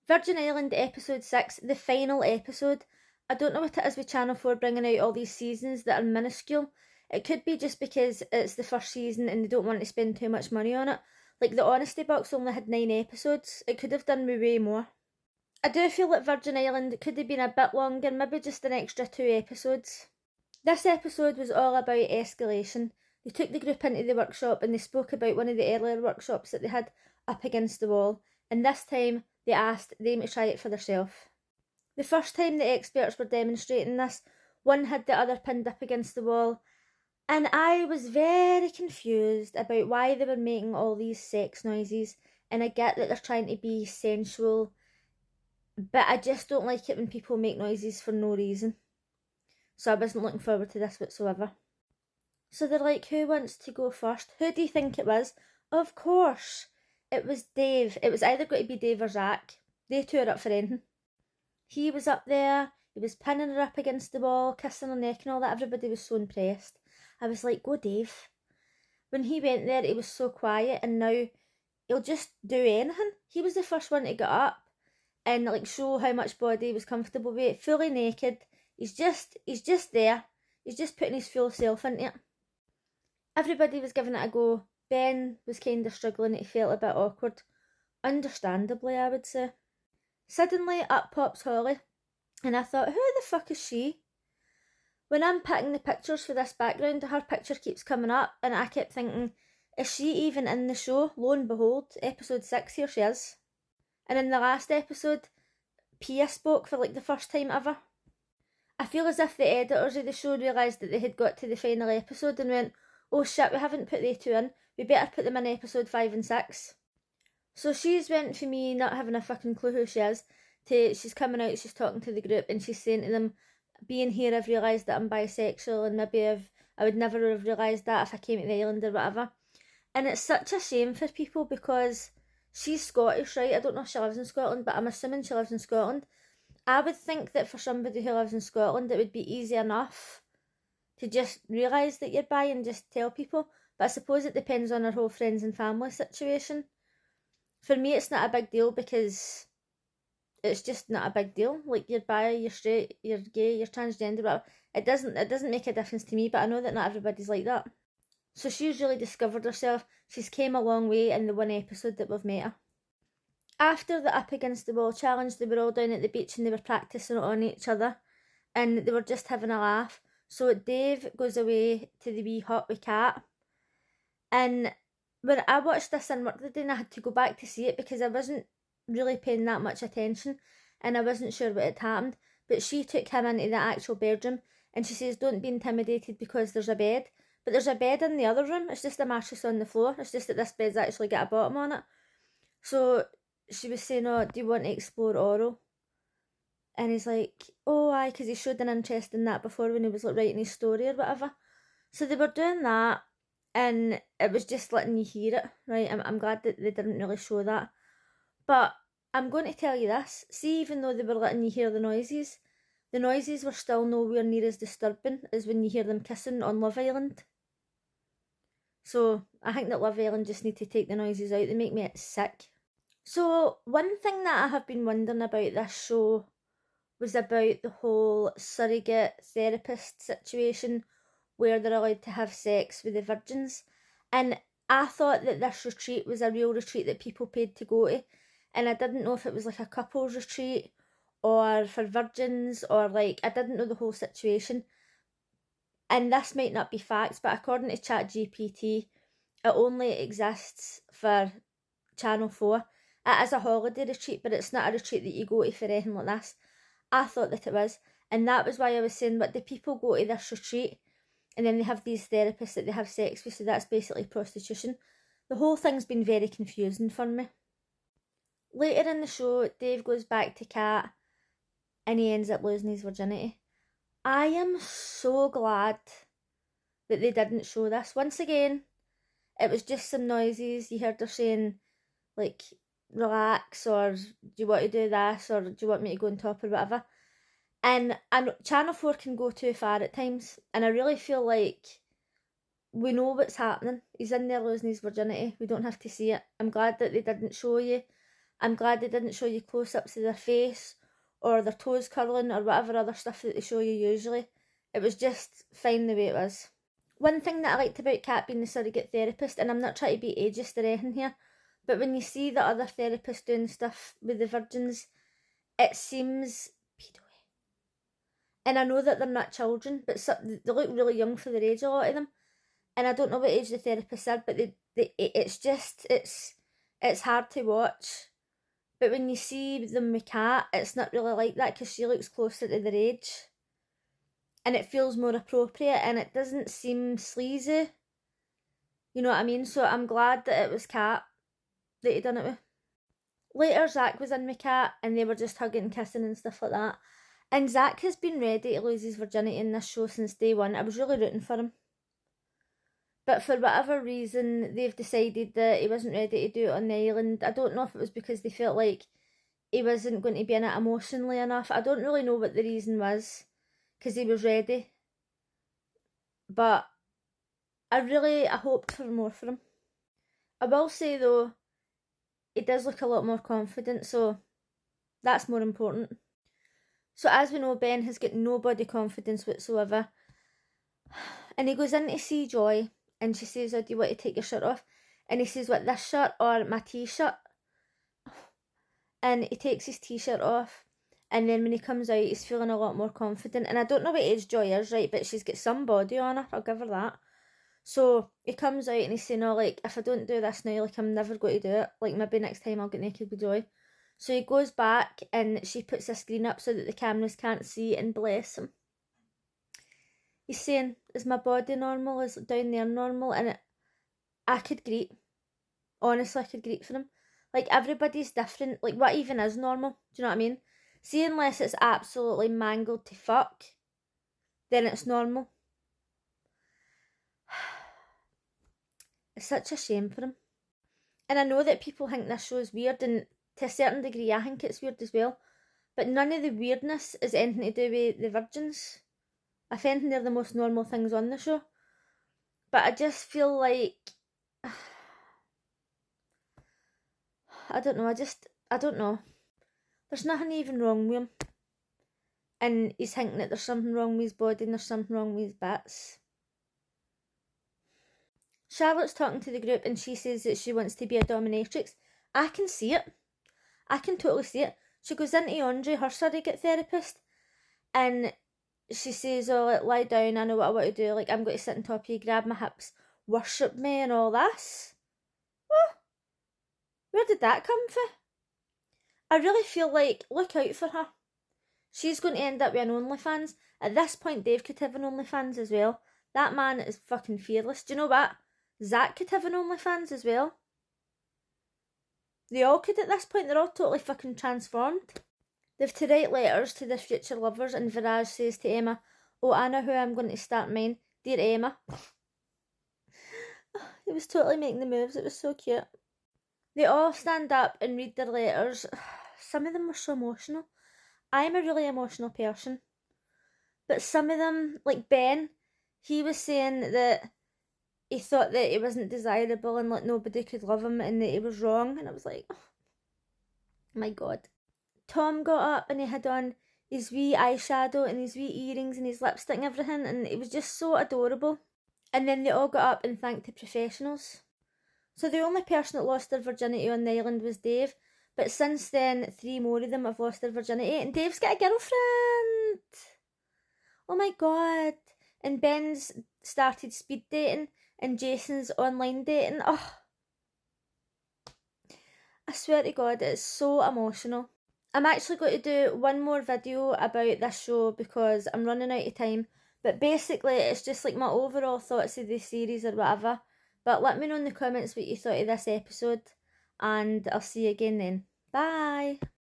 Virgin Island episode 6, the final episode. I don't know what it is with Channel 4 bringing out all these seasons that are minuscule. It could be just because it's the first season and they don't want to spend too much money on it. Like the Honesty Box only had 9 episodes. It could have done me way more. I do feel that Virgin Island could have been a bit longer, maybe just an extra 2 episodes. This episode was all about escalation. They took the group into the workshop and they spoke about one of the earlier workshops that they had up against the wall, and this time they asked them to try it for themselves. The first time the experts were demonstrating this, one had the other pinned up against the wall, and I was very confused about why they were making all these sex noises, and I get that they're trying to be sensual, but I just don't like it when people make noises for no reason. So I wasn't looking forward to this whatsoever. So they're like, who wants to go first? Who do you think it was? Of course, it was Dave. It was either going to be Dave or Zach. They two are up for anything. He was up there, he was pinning her up against the wall, kissing her neck and all that. Everybody was so impressed. I was like, go Dave. When he went there, he was so quiet, and now he'll just do anything. He was the first one to get up and like show how much body he was comfortable with, fully naked. He's just there. He's just putting his full self into it. Everybody was giving it a go. Ben was kind of struggling, he felt a bit awkward. Understandably, I would say. Suddenly, up pops Holly, and I thought, who the fuck is she? When I'm picking the pictures for this background, her picture keeps coming up, and I kept thinking, is she even in the show? Lo and behold, episode 6, here she is. And in the last episode, Pia spoke for like the first time ever. I feel as if the editors of the show realised that they had got to the final episode and went, oh shit, we haven't put they two in, we better put them in episode 5 and 6. So she's went for me not having a fucking clue who she is, to she's coming out, she's talking to the group, and she's saying to them, being here I've realised that I'm bisexual, and maybe I would never have realised that if I came to the island or whatever. And it's such a shame for people because she's Scottish, right? I don't know if she lives in Scotland, but I'm assuming she lives in Scotland. I would think that for somebody who lives in Scotland, it would be easy enough to just realise that you're bi and just tell people. But I suppose it depends on her whole friends and family situation. For me, it's not a big deal because it's just not a big deal. Like, you're bi, you're straight, you're gay, you're transgender, whatever. It doesn't make a difference to me, but I know that not everybody's like that. So she's really discovered herself. She's came a long way in the one episode that we've met her. After the up against the wall challenge, they were all down at the beach and they were practising it on each other, and they were just having a laugh. So Dave goes away to the wee hut with Kat, and when I watched this in work the day, and I had to go back to see it because I wasn't really paying that much attention and I wasn't sure what had happened, but she took him into the actual bedroom and she says, don't be intimidated because there's a bed, but there's a bed in the other room, it's just a mattress on the floor, it's just that this bed's actually got a bottom on it. So she was saying, oh, do you want to explore oral? And he's like, oh aye, because he showed an interest in that before when he was like writing his story or whatever. So they were doing that, and it was just letting you hear it, right? I'm glad that they didn't really show that. But I'm going to tell you this, see, even though they were letting you hear the noises were still nowhere near as disturbing as when you hear them kissing on Love Island. So I think that Love Island just need to take the noises out, they make me sick. So one thing that I have been wondering about this show was about the whole surrogate therapist situation where they're allowed to have sex with the virgins. And I thought that this retreat was a real retreat that people paid to go to. And I didn't know if it was like a couples retreat or for virgins, or like, I didn't know the whole situation. And this might not be facts, but according to ChatGPT, it only exists for Channel 4. It is a holiday retreat, but it's not a retreat that you go to for anything like this. I thought that it was, and that was why I was saying, but do people go to this retreat and then they have these therapists that they have sex with, so that's basically prostitution? The whole thing's been very confusing for me. Later in the show, Dave goes back to Kat and he ends up losing his virginity. I am so glad that they didn't show this. Once again, it was just some noises. You heard her saying, like, relax, or do you want to do this, or do you want me to go on top, or whatever. And Channel 4 can go too far at times, and I really feel like we know what's happening. He's in there losing his virginity. We don't have to see it. I'm glad that they didn't show you I'm glad they didn't show you close-ups of their face or their toes curling or whatever other stuff that they show you usually. It was just fine the way it was. One thing that I liked about Kat being the surrogate therapist, and I'm not trying to be ageist or anything here, but when you see the other therapists doing stuff with the virgins, it seems pedo. And I know that they're not children, but they look really young for their age, a lot of them. And I don't know what age the therapists are, but it's hard to watch. But when you see them with Kat, it's not really like that because she looks closer to their age. And it feels more appropriate and it doesn't seem sleazy. You know what I mean? So I'm glad that it was Kat that he done it with. Later, Zach was in with Kat and they were just hugging and kissing and stuff like that. And Zach has been ready to lose his virginity in this show since day one. I was really rooting for him. But for whatever reason, they've decided that he wasn't ready to do it on the island. I don't know if it was because they felt like he wasn't going to be in it emotionally enough. I don't really know what the reason was, because he was ready. But I hoped for more for him. I will say though, he does look a lot more confident, so that's more important. So as we know, Ben has got no body confidence whatsoever. And he goes in to see Joy and she says, oh, do you want to take your shirt off? And he says, what, this shirt or my t-shirt? And he takes his t-shirt off. And then when he comes out, he's feeling a lot more confident. And I don't know what age Joy is, right? But she's got some body on her, I'll give her that. So he comes out and he's saying, oh, like, if I don't do this now, like, I'm never going to do it. Like, maybe next time I'll get naked with Joy. So he goes back and she puts a screen up so that the cameras can't see, and bless him. He's saying, is my body normal? Is down there normal? And I could greet. Honestly, I could greet for him. Like, everybody's different. Like, what even is normal? Do you know what I mean? See, unless it's absolutely mangled to fuck, then it's normal. It's such a shame for him. And I know that people think this show is weird, and to a certain degree I think it's weird as well, but none of the weirdness is anything to do with the virgins. If anything, they're the most normal things on the show. But I just feel like, I don't know. There's nothing even wrong with him. And he's thinking that there's something wrong with his body and there's something wrong with his bits. Charlotte's talking to the group and she says that she wants to be a dominatrix. I can see it. I can totally see it. She goes into Andre, her surrogate therapist, and she says, oh, like, lie down, I know what I want to do, like, I'm going to sit on top of you, grab my hips, worship me and all this. What? Where did that come from? I really feel like, look out for her. She's going to end up with an OnlyFans. At this point, Dave could have an OnlyFans as well. That man is fucking fearless. Do you know what? Zach could have an OnlyFans as well. They all could at this point. They're all totally fucking transformed. They've to write letters to their future lovers, and Viraj says to Emma, oh, I know who I'm going to start mine. Dear Emma. He was totally making the moves. It was so cute. They all stand up and read their letters. Some of them were so emotional. I'm a really emotional person. But some of them, like Ben, he was saying that he thought that he wasn't desirable and like nobody could love him and that he was wrong. And I was like, oh my God. Tom got up and he had on his wee eyeshadow and his wee earrings and his lipstick and everything, and it was just so adorable. And then they all got up and thanked the professionals. So the only person that lost their virginity on the island was Dave, but since then 3 more of them have lost their virginity, and Dave's got a girlfriend. Oh my God. And Ben's started speed dating and Jason's online dating. Oh, I swear to God, it's so emotional. I'm actually going to do one more video about this show because I'm running out of time. But basically, it's just like my overall thoughts of the series or whatever. But let me know in the comments what you thought of this episode. And I'll see you again then. Bye!